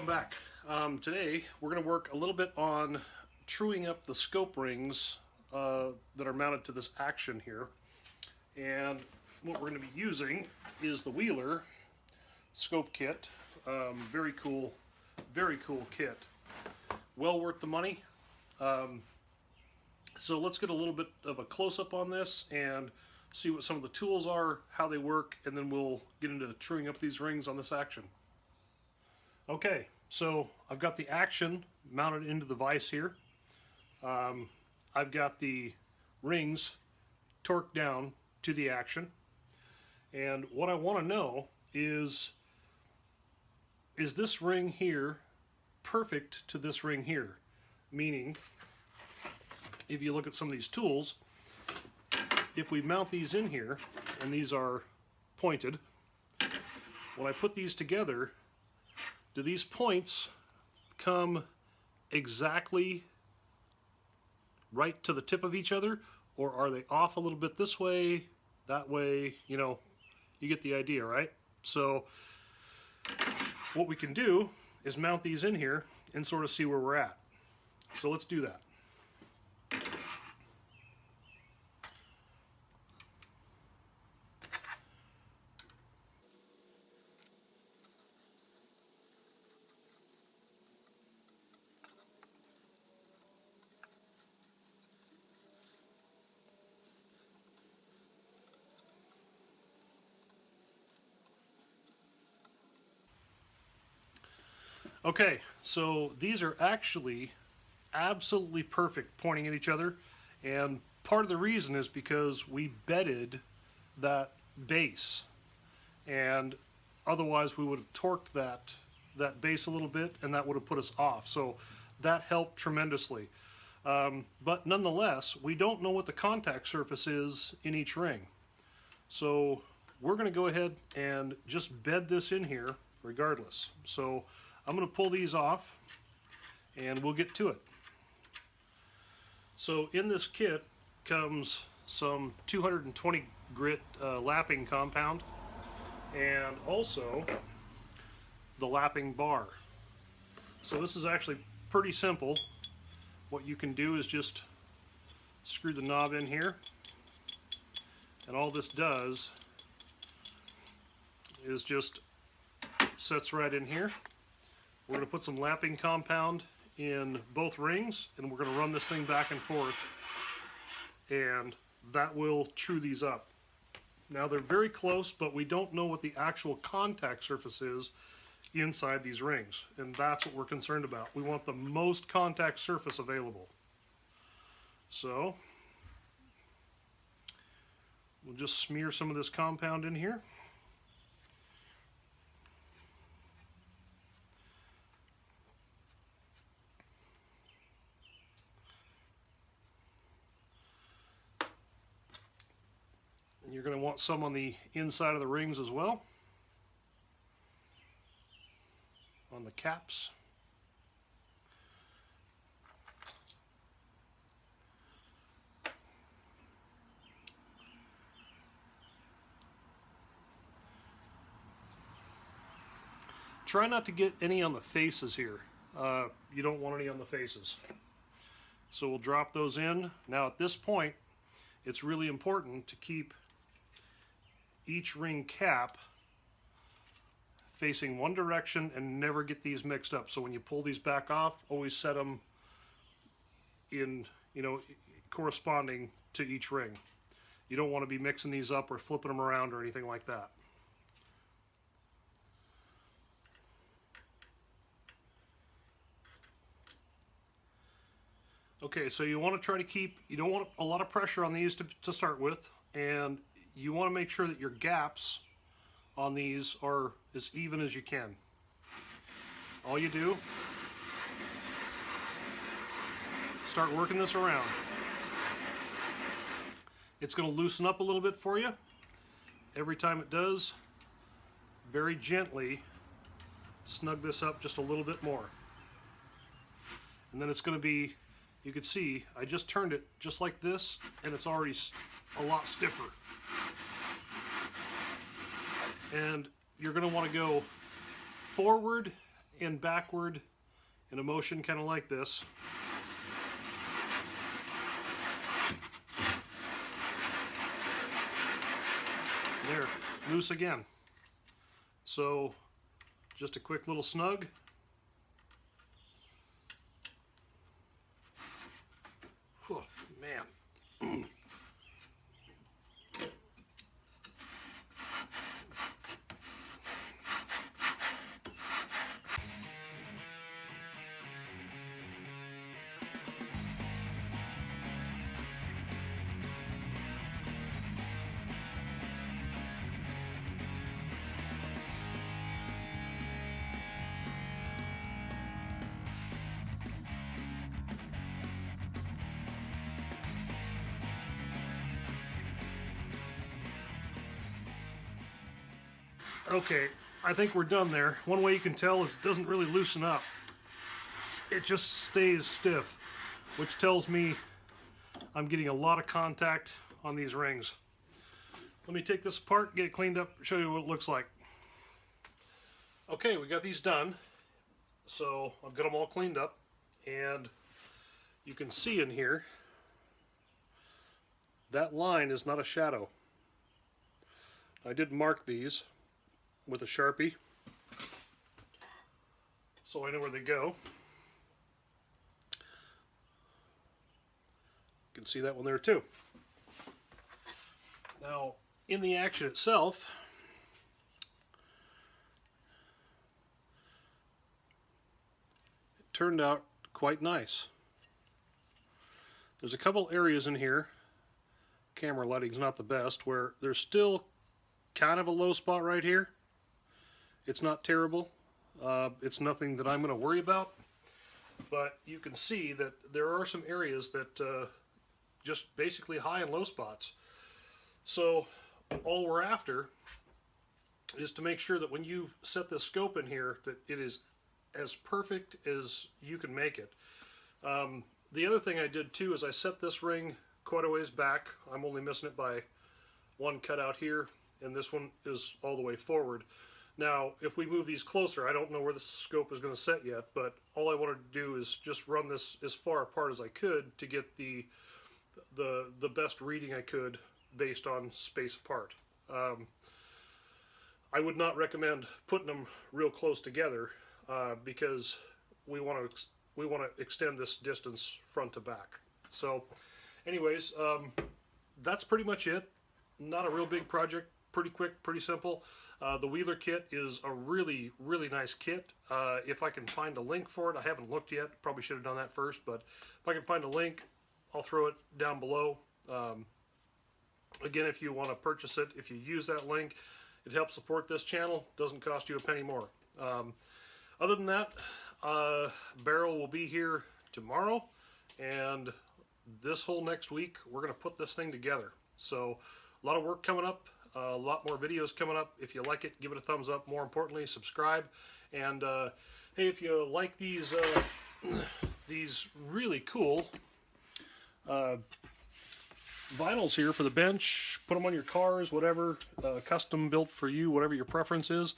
back. Today we're going to work a little bit on truing up the scope rings that are mounted to this action here. And what we're going to be using is the Wheeler scope kit. Very cool kit. Well worth the money. So let's get a little bit of a close-up on this and see what some of the tools are, how they work, and then we'll get into truing up these rings on this action. Okay, so I've got the action mounted into the vise here. I've got the rings torqued down to the action, and what I want to know is this ring here perfect to this ring here? Meaning, if you look at some of these tools, if we mount these in here, and these are pointed, when I put these together, do these points come exactly right to the tip of each other, or are they off a little bit this way, that way? You know, you get the idea, right? So what we can do is mount these in here and sort of see where we're at. So let's do that. Okay, so these are actually absolutely perfect pointing at each other, and part of the reason is because we bedded that base, and otherwise we would have torqued that base a little bit, and that would have put us off. So that helped tremendously. But nonetheless, we don't know what the contact surface is in each ring. So we're going to go ahead and just bed this in here regardless. So I'm going to pull these off and we'll get to it. So in this kit comes some 220 grit lapping compound and also the lapping bar. So this is actually pretty simple. What you can do is just screw the knob in here, and all this does is just sets right in here. We're going to put some lapping compound in both rings, and we're going to run this thing back and forth, and that will true these up. Now they're very close, but we don't know what the actual contact surface is inside these rings, and that's what we're concerned about. We want the most contact surface available. So we'll just smear some of this compound in here. And you're going to want some on the inside of the rings as well, on the caps. Try not to get any on the faces here. You don't want any on the faces. So we'll drop those in. Now at this point, it's really important to keep each ring cap facing one direction and never get these mixed up. So when you pull these back off, always set them in, you know, corresponding to each ring. You don't want to be mixing these up or flipping them around or anything like that. Okay, so you want to try to keep, you don't want a lot of pressure on these to start with, and you want to make sure that your gaps on these are as even as you can. All you do, start working this around. It's going to loosen up a little bit for you. Every time it does, very gently snug this up just a little bit more. And then it's going to be, you can see, I just turned it just like this, and it's already a lot stiffer. And you're going to want to go forward and backward in a motion kind of like this. There, loose again. So just a quick little snug. Oh, man. Okay, I think we're done there. One way you can tell is it doesn't really loosen up. It just stays stiff, which tells me I'm getting a lot of contact on these rings. Let me take this apart, get it cleaned up, show you what it looks like. Okay, we got these done. So I've got them all cleaned up, and you can see in here that line is not a shadow. I did mark these with a Sharpie, so I know where they go. You can see that one there too. Now, in the action itself, it turned out quite nice. There's a couple areas in here, camera lighting's not the best, where there's still kind of a low spot right here. It's not terrible. It's nothing that I'm going to worry about. But you can see that there are some areas that just basically high and low spots. So all we're after is to make sure that when you set the scope in here that it is as perfect as you can make it. The other thing I did too is I set this ring quite a ways back. I'm only missing it by one cutout here, and this one is all the way forward. Now, if we move these closer, I don't know where the scope is going to set yet, but all I wanted to do is just run this as far apart as I could to get the best reading I could based on space apart. I would not recommend putting them real close together because we want to extend this distance front to back. So, anyways, that's pretty much it. Not a real big project. Pretty quick, pretty simple. The Wheeler kit is a really, really nice kit. If I can find a link for it, I haven't looked yet. Probably should have done that first, but if I can find a link, I'll throw it down below. Again, if you want to purchase it, if you use that link, it helps support this channel. Doesn't cost you a penny more. Other than that, barrel will be here tomorrow, and this whole next week, we're going to put this thing together. So, a lot of work coming up. A lot more videos coming up. If you like it, give it a thumbs up. More importantly, subscribe. And hey, if you like these really cool vinyls here for the bench, put them on your cars, whatever, custom built for you, whatever your preference is.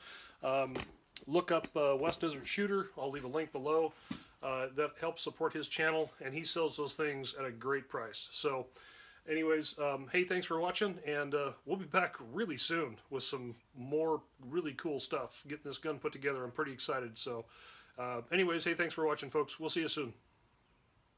Look up West Desert Shooter. I'll leave a link below. That helps support his channel, and he sells those things at a great price. So. Anyways, hey, thanks for watching, and we'll be back really soon with some more really cool stuff. Getting this gun put together, I'm pretty excited. So anyways, hey, thanks for watching, folks. We'll see you soon.